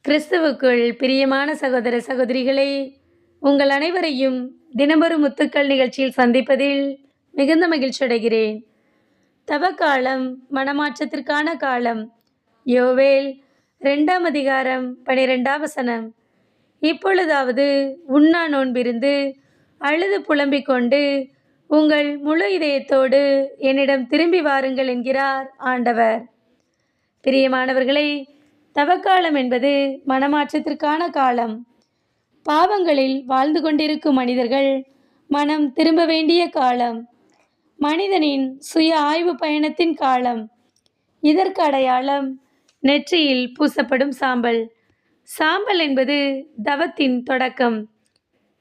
கிறிஸ்துவுக்குள் பிரியமான சகோதர சகோதரிகளே, உங்கள் அனைவரையும் தினமொரு முத்துக்கள் நிகழ்ச்சியில் சந்திப்பதில் மிகுந்த மகிழ்ச்சி அடைகிறேன். தவக்காலம் மனமாற்றத்திற்கான காலம். யோவேல் 2ஆம் அதிகாரம் 12ஆம் வசனம். இப்பொழுதாவது உண்ணா நோன்பிருந்து அழுது புலம்பிக் கொண்டு உங்கள் முழு இதயத்தோடு என்னிடம் திரும்பி வாருங்கள் என்கிறார் ஆண்டவர். பிரியமானவர்களே, தவக்காலம் என்பது மனமாற்றத்திற்கான காலம். பாவங்களில் வாழ்ந்து கொண்டிருக்கும் மனிதர்கள் மனம் திரும்ப வேண்டிய காலம். மனிதனின் சுய ஆய்வு பயணத்தின் காலம். இதற்கு அடையாளம் நெற்றியில் பூசப்படும் சாம்பல். சாம்பல் என்பது தவத்தின் தொடக்கம்.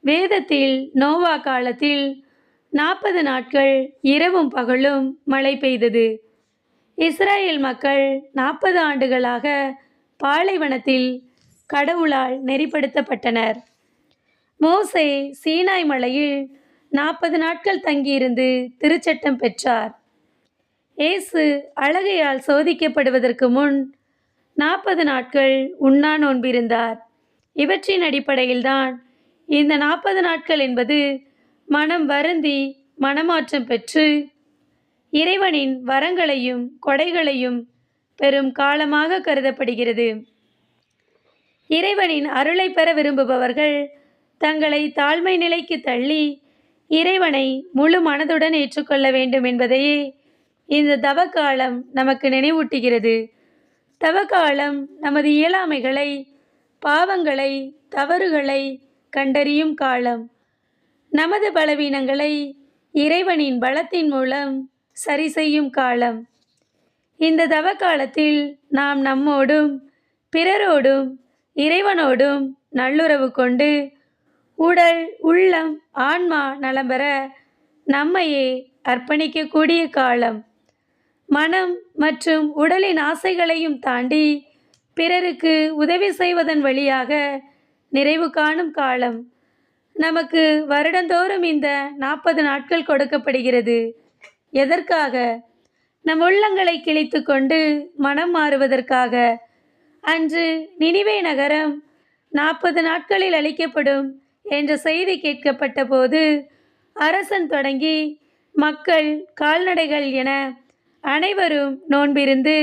வேதத்தில் நோவா காலத்தில் 40 நாட்கள் இரவும் பகலும் மழை பெய்தது. இஸ்ரேல் மக்கள் 40 ஆண்டுகளாக பாலைவனத்தில் கடவுளால் நெறிப்படுத்தப்பட்டனர். மோசே சீனாய் மலையில் 40 நாட்கள் தங்கியிருந்து திருச்சட்டம் பெற்றார். இயேசு அழகையால் சோதிக்கப்படுவதற்கு முன் 40 நாட்கள் உண்ணா நோன்பிருந்தார். இவற்றின் அடிப்படையில்தான் இந்த 40 நாட்கள் என்பது மனம் வருந்தி மனமாற்றம் பெற்று இறைவனின் வரங்களையும் கொடைகளையும் பெரும் காலமாக கருதப்படுகிறது. இறைவனின் அருளை பெற விரும்புபவர்கள் தங்களை தாழ்மை நிலைக்கு தள்ளி இறைவனை முழு மனதுடன் ஏற்றுக்கொள்ள வேண்டும் என்பதையே இந்த தவக்காலம் நமக்கு நினைவூட்டுகிறது. தவக்காலம் நமது இயலாமைகளை, பாவங்களை, தவறுகளை கண்டறியும் காலம். நமது பலவீனங்களை இறைவனின் பலத்தின் மூலம் சரி செய்யும் காலம். இந்த தவக்காலத்தில் நாம் நம்மோடும் பிறரோடும் இறைவனோடும் நல்லுறவு கொண்டு உடல், உள்ளம், ஆன்மா நலம் பெற நம்மையே அர்ப்பணிக்கக்கூடிய காலம். மனம் மற்றும் உடலின் ஆசைகளையும் தாண்டி பிறருக்கு உதவி செய்வதன் வழியாக நிறைவு காணும் காலம். நமக்கு வருடந்தோறும் இந்த 40 நாட்கள் கொடுக்கப்படுகிறது. எதற்காக? நம் உள்ளங்களை கிழித்து கொண்டு மனம் மாறுவதற்காக. அன்று நினிவே நகரம் 40 நாட்களில் அழிக்கப்படும் என்ற செய்தி கேட்கப்பட்ட போது அரசன் தொடங்கி மக்கள், கால்நடைகள் என அனைவரும் நோன்பிருந்து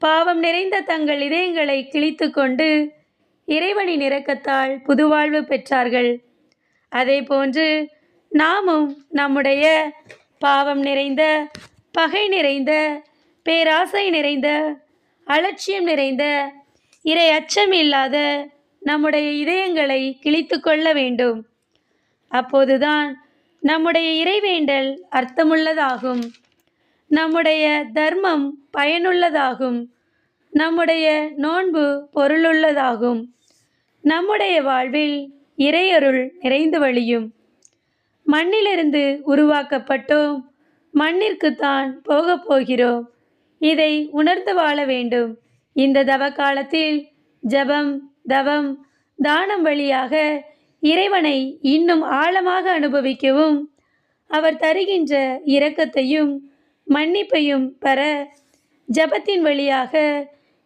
பாவம் நிறைந்த தங்கள் இதயங்களை கிழித்து கொண்டு இறைவனின் இரக்கத்தால் புதுவாழ்வு பெற்றார்கள். அதே போன்று நாமும் நம்முடைய பாவம் நிறைந்த, பகை நிறைந்த, பேராசை நிறைந்த, அலட்சியம் நிறைந்த, இறை அச்சம் இல்லாத நம்முடைய இதயங்களை கிழித்து கொள்ள வேண்டும். அப்போதுதான் நம்முடைய இறைவேண்டல் அர்த்தமுள்ளதாகும். நம்முடைய தர்மம் பயனுள்ளதாகும். நம்முடைய நோன்பு பொருளுள்ளதாகும். நம்முடைய வாழ்வில் இறையருள் நிறைந்து வழியும். மண்ணிலிருந்து உருவாக்கப்பட்டோம், மண்ணிற்குத்தான் போகப் போகிறோம். இதை உணர்ந்து வாழ வேண்டும். இந்த தவக்காலத்தில் ஜபம், தவம், தானம் வழியாக இறைவனை இன்னும் ஆழமாக அனுபவிக்கவும் அவர் தருகின்ற இரக்கத்தையும் மன்னிப்பையும் பெற ஜபத்தின் வழியாக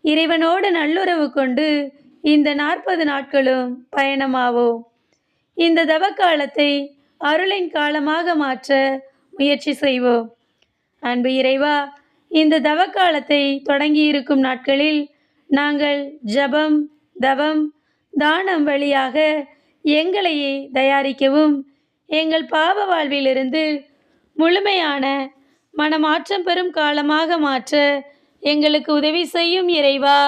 இறைவனோடு நல்லுறவு கொண்டு இந்த 40 நாட்களும் பயணமாவோம். இந்த தவக்காலத்தை அருளின் காலமாக மாற்ற முயற்சி செய்வோம். அன்பு இறைவா, இந்த தவக்காலத்தை தொடங்கியிருக்கும் நாட்களில் நாங்கள் ஜபம், தவம், தானம் வழியாக எங்களையே தயாரிக்கவும் எங்கள் பாவ வாழ்விலிருந்து முழுமையான மனமாற்றம் பெறும் காலமாக மாற்ற எங்களுக்கு உதவி செய்யும் இறைவா.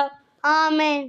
ஆமென்.